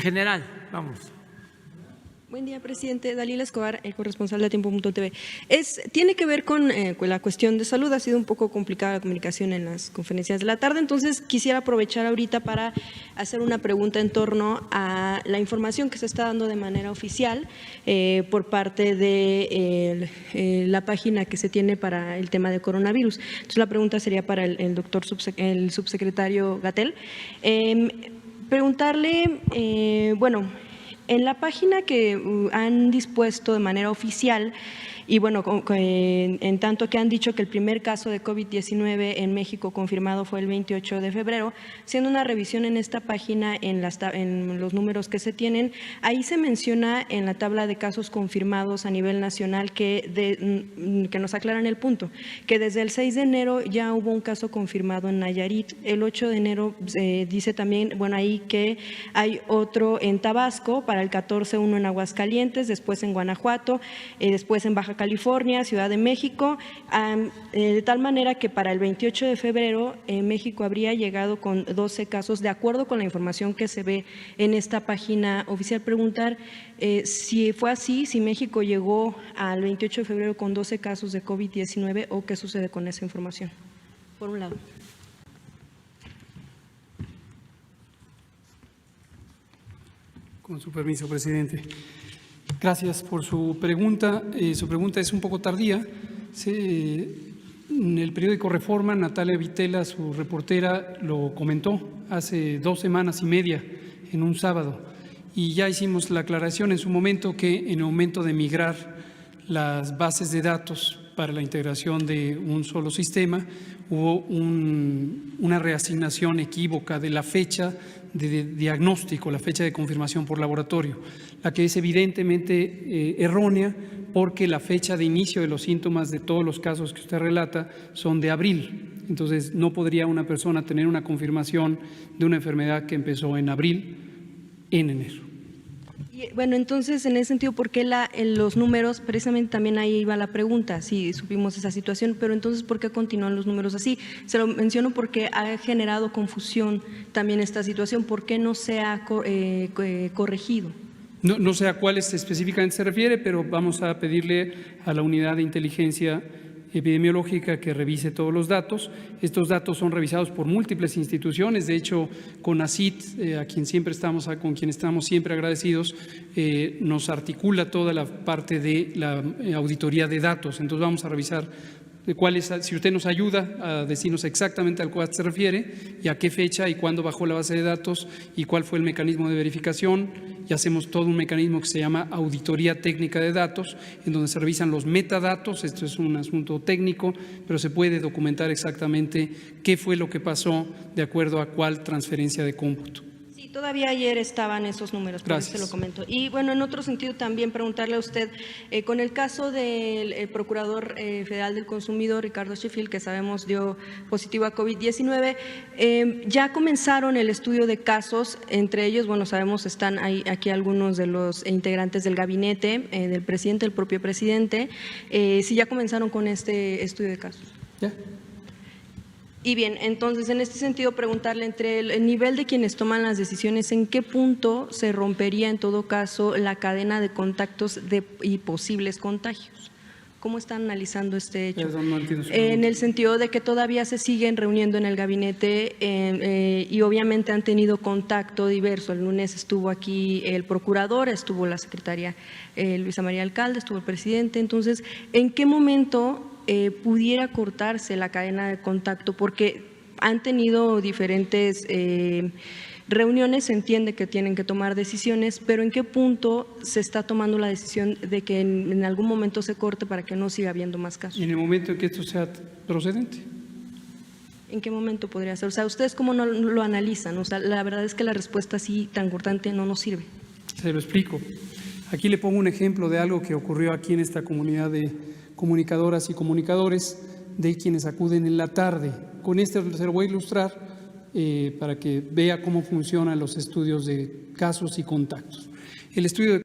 general, vamos. Buen día, presidente. Dalila Escobar, corresponsal de Tiempo.tv. Tiene que ver con la cuestión de salud. Ha sido un poco complicada la comunicación en las conferencias de la tarde, entonces quisiera aprovechar ahorita para hacer una pregunta en torno a la información que se está dando de manera oficial por parte de la página que se tiene para el tema de coronavirus. Entonces la pregunta sería para el doctor el subsecretario Gatell. Preguntarle, en la página que han dispuesto de manera oficial, y bueno, en tanto que han dicho que el primer caso de COVID-19 en México confirmado fue el 28 de febrero, haciendo una revisión en esta página, en los números que se tienen, ahí se menciona en la tabla de casos confirmados a nivel nacional que nos aclaran el punto, que desde el 6 de enero ya hubo un caso confirmado en Nayarit, el 8 de enero dice también, bueno, ahí que hay otro en Tabasco, para el 14 uno en Aguascalientes, después en Guanajuato, después en Baja California, Ciudad de México, de tal manera que para el 28 de febrero México habría llegado con 12 casos, de acuerdo con la información que se ve en esta página oficial. Preguntar si fue así, si México llegó al 28 de febrero con 12 casos de COVID-19 o qué sucede con esa información, por un lado. Con su permiso, presidente. Gracias por su pregunta. Su pregunta es un poco tardía. En el periódico Reforma, Natalia Vitela, su reportera, lo comentó hace 2 semanas y media, en un sábado. Y ya hicimos la aclaración en su momento que en el momento de migrar las bases de datos para la integración de un solo sistema, hubo una reasignación equívoca de la fecha de diagnóstico, la fecha de confirmación por laboratorio, la que es evidentemente errónea porque la fecha de inicio de los síntomas de todos los casos que usted relata son de abril. Entonces, no podría una persona tener una confirmación de una enfermedad que empezó en abril en enero. Bueno, entonces, en ese sentido, ¿por qué en los números? Precisamente también ahí iba la pregunta, si supimos esa situación, pero entonces, ¿por qué continúan los números así? Se lo menciono porque ha generado confusión también esta situación. ¿Por qué no se ha corregido? No sé a cuáles específicamente se refiere, pero vamos a pedirle a la unidad de inteligencia epidemiológica que revise todos los datos. Estos datos son revisados por múltiples instituciones. De hecho, CONACYT, con quien estamos siempre agradecidos, nos articula toda la parte de la auditoría de datos. Entonces vamos a revisar si usted nos ayuda a decirnos exactamente al cual se refiere y a qué fecha y cuándo bajó la base de datos y cuál fue el mecanismo de verificación, y hacemos todo un mecanismo que se llama auditoría técnica de datos, en donde se revisan los metadatos. Esto es un asunto técnico, pero se puede documentar exactamente qué fue lo que pasó de acuerdo a cuál transferencia de cómputo. Todavía ayer estaban esos números, por eso se lo comento. Y bueno, en otro sentido también preguntarle a usted, con el caso del Procurador Federal del Consumidor, Ricardo Sheffield, que sabemos dio positivo a COVID-19, ya comenzaron el estudio de casos, entre ellos, bueno, sabemos están aquí algunos de los integrantes del gabinete, del presidente, el propio presidente, si ya comenzaron con este estudio de casos. ¿Ya? Y bien, entonces, en este sentido, preguntarle entre el nivel de quienes toman las decisiones, ¿en qué punto se rompería en todo caso la cadena de contactos y posibles contagios? ¿Cómo están analizando este hecho? Perdón, no entiendo. En el sentido de que todavía se siguen reuniendo en el gabinete y obviamente han tenido contacto diverso. El lunes estuvo aquí el procurador, estuvo la secretaria Luisa María Alcalde, estuvo el presidente. Entonces, ¿en qué momento pudiera cortarse la cadena de contacto? Porque han tenido diferentes reuniones, se entiende que tienen que tomar decisiones, pero ¿en qué punto se está tomando la decisión de que en algún momento se corte para que no siga habiendo más casos? ¿Y en el momento en que esto sea procedente? ¿En qué momento podría ser? O sea, ¿ustedes cómo no lo analizan? O sea, la verdad es que la respuesta así tan cortante no nos sirve. Se lo explico. Aquí le pongo un ejemplo de algo que ocurrió aquí en esta comunidad de comunicadoras y comunicadores, de quienes acuden en la tarde. Con esto se lo voy a ilustrar para que vea cómo funcionan los estudios de casos y contactos. El estudio de